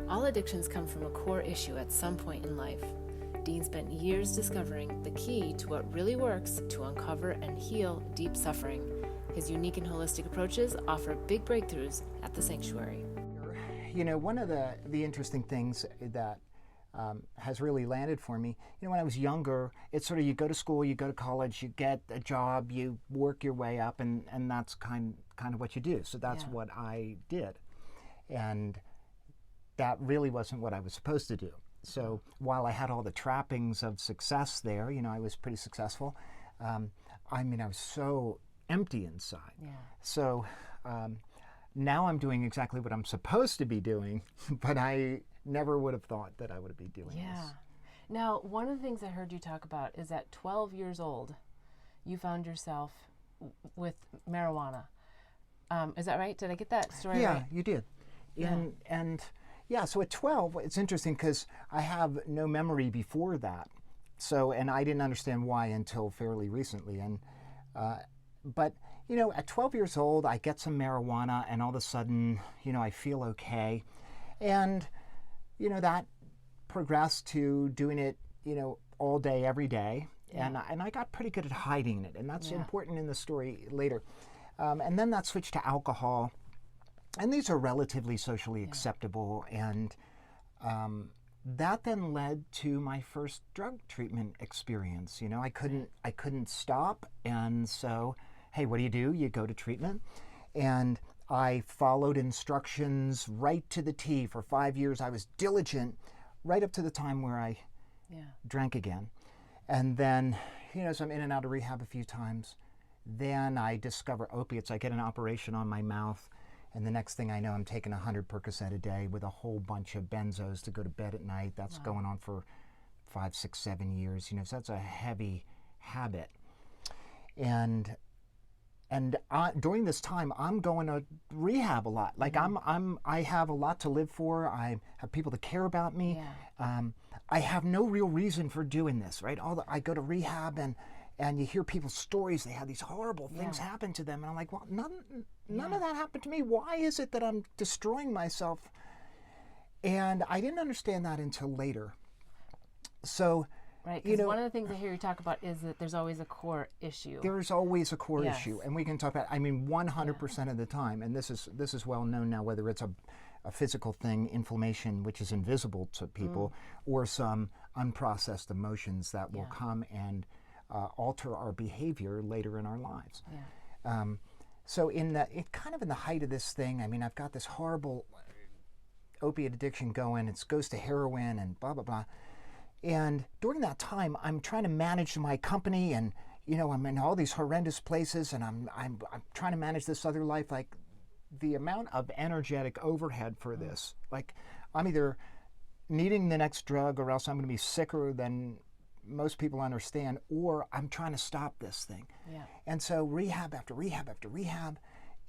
All addictions come from a core issue at some point in life. Dean spent years discovering the key to what really works to uncover and heal deep suffering. His unique and holistic approaches offer big breakthroughs at the sanctuary. You know, one of the interesting things that has really landed for me, you know, when I was younger, it's sort of you go to school, you go to college, you get a job, you work your way up, and that's kind of what you do. So that's what I did. And that really wasn't what I was supposed to do. So while I had all the trappings of success there, you know, I was pretty successful. I mean, I was so empty inside. Yeah. So now I'm doing exactly what I'm supposed to be doing, but I never would have thought that I would be doing this. Now, one of the things I heard you talk about is at 12 years old, you found yourself with marijuana. Is that right? Did I get that story right? Yeah, you did. And yeah, so at 12, it's interesting because I have no memory before that. So, and I didn't understand why until fairly recently. And but, you know, at 12 years old, I get some marijuana and all of a sudden, you know, I feel okay. And, you know, that progressed to doing it, you know, all day, every day. And I got pretty good at hiding it. And that's important in the story later. And then that switched to alcohol. And these are relatively socially acceptable. And that then led to my first drug treatment experience. You know, I couldn't stop. And so, hey, what do? You go to treatment. And I followed instructions right to the T for 5 years. I was diligent right up to the time where I drank again. And then, you know, so I'm in and out of rehab a few times. Then I discover opiates. I get an operation on my mouth. And the next thing I know, I'm taking 100 Percocet a day with a whole bunch of benzos to go to bed at night. That's going on for 5, 6, 7 years. You know, so that's a heavy habit. And during this time, I'm going to rehab a lot. Like I have a lot to live for. I have people that care about me. Yeah. I have no real reason for doing this, right? I go to rehab and you hear people's stories. They have these horrible things happen to them. And I'm like, well, none of that happened to me. Why is it that I'm destroying myself? And I didn't understand that until later. So, right, because one of the things I hear you talk about is that there's always a core issue. There's always a core issue. And we can talk about, I mean, 100% of the time. And this is well known now, whether it's a physical thing, inflammation, which is invisible to people, or some unprocessed emotions that will come and alter our behavior later in our lives. Yeah. So kind of in the height of this thing, I mean, I've got this horrible opiate addiction going. It goes to heroin and blah, blah, blah. And during that time, I'm trying to manage my company and, you know, I'm in all these horrendous places and I'm trying to manage this other life. Like the amount of energetic overhead for this, like I'm either needing the next drug or else I'm going to be sicker than most people understand, or I'm trying to stop this thing. Yeah. And so rehab after rehab after rehab,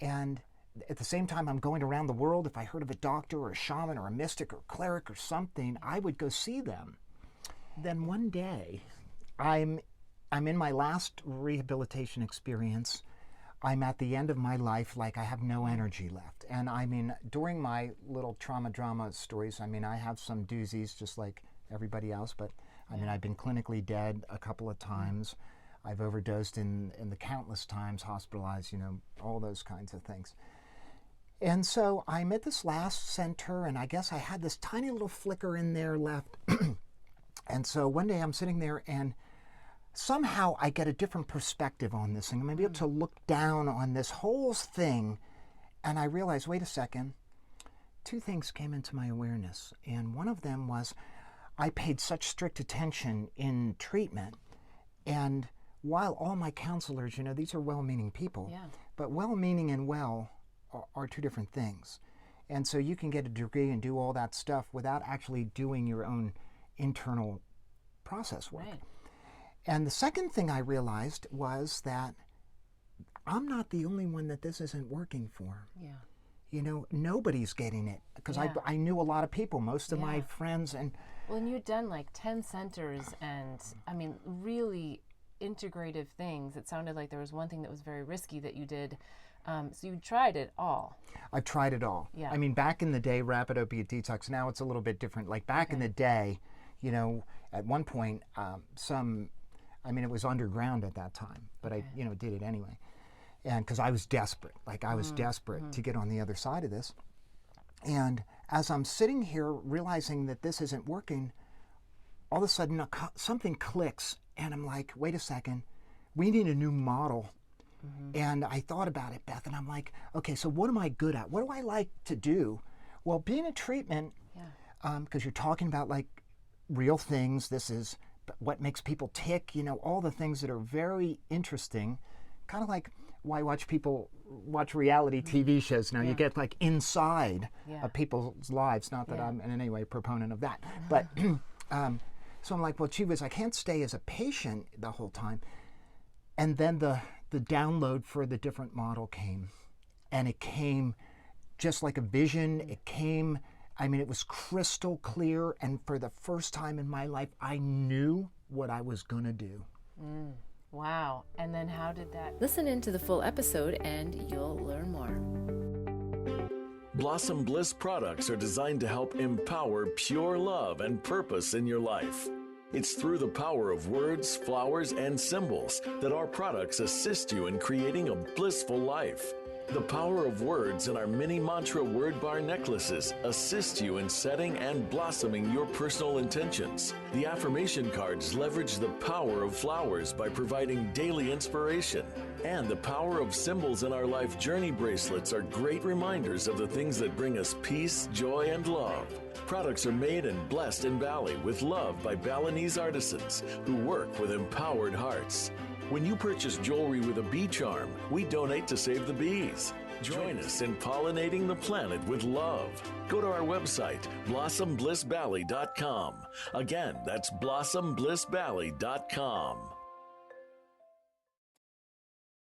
and at the same time I'm going around the world. If I heard of a doctor or a shaman or a mystic or cleric or something, I would go see them. Then one day, I'm in my last rehabilitation experience. I'm at the end of my life, like I have no energy left. And I mean, during my little trauma drama stories, I mean, I have some doozies just like everybody else, but I mean, I've been clinically dead a couple of times. I've overdosed in the countless times, hospitalized, you know, all those kinds of things. And so I'm at this last center, and I guess I had this tiny little flicker in there left. And so one day I'm sitting there, and somehow I get a different perspective on this thing. I'm able to look down on this whole thing, and I realize, wait a second, two things came into my awareness. And one of them was, I paid such strict attention in treatment, and while all my counselors, you know, these are well-meaning people, but well-meaning and well are two different things. And so you can get a degree and do all that stuff without actually doing your own internal process work. Right. And the second thing I realized was that I'm not the only one that this isn't working for. Yeah. You know, nobody's getting it, because I knew a lot of people, most of my friends. And well, and you'd done like 10 centers and, I mean, really integrative things. It sounded like there was one thing that was very risky that you did So you tried it all. I've tried it all. Yeah. I mean, back in the day, rapid opiate detox, now it's a little bit different. Like back in the day, you know, at one point, it was underground at that time, but I, did it anyway. And because I was desperate, to get on the other side of this. And as I'm sitting here realizing that this isn't working, all of a sudden something clicks and I'm like, wait a second, we need a new model. And I thought about it, Beth, and I'm like, okay, so what am I good at? What do I like to do? Well, being in treatment, because you're talking about like real things, this is what makes people tick, all the things that are very interesting, kind of like why people watch reality TV shows now. You get like inside of people's lives, not that I'm in any way a proponent of that. But so I'm like, well, gee whiz, I can't stay as a patient the whole time. And then the download for the different model came. And it came just like a vision. It came, it was crystal clear. And for the first time in my life, I knew what I was going to do. Wow. And then how did that? Listen into the full episode and you'll learn more. Blossom Bliss products are designed to help empower pure love and purpose in your life. It's through the power of words, flowers, and symbols that our products assist you in creating a blissful life. The power of words in our mini mantra word bar necklaces assist you in setting and blossoming your personal intentions. The affirmation cards leverage the power of flowers by providing daily inspiration. And the power of symbols in our life journey bracelets are great reminders of the things that bring us peace, joy, and love. Products are made and blessed in Bali with love by Balinese artisans who work with empowered hearts. When you purchase jewelry with a bee charm, we donate to save the bees. Join us in pollinating the planet with love. Go to our website, blossomblissbali.com. Again, that's blossomblissbali.com.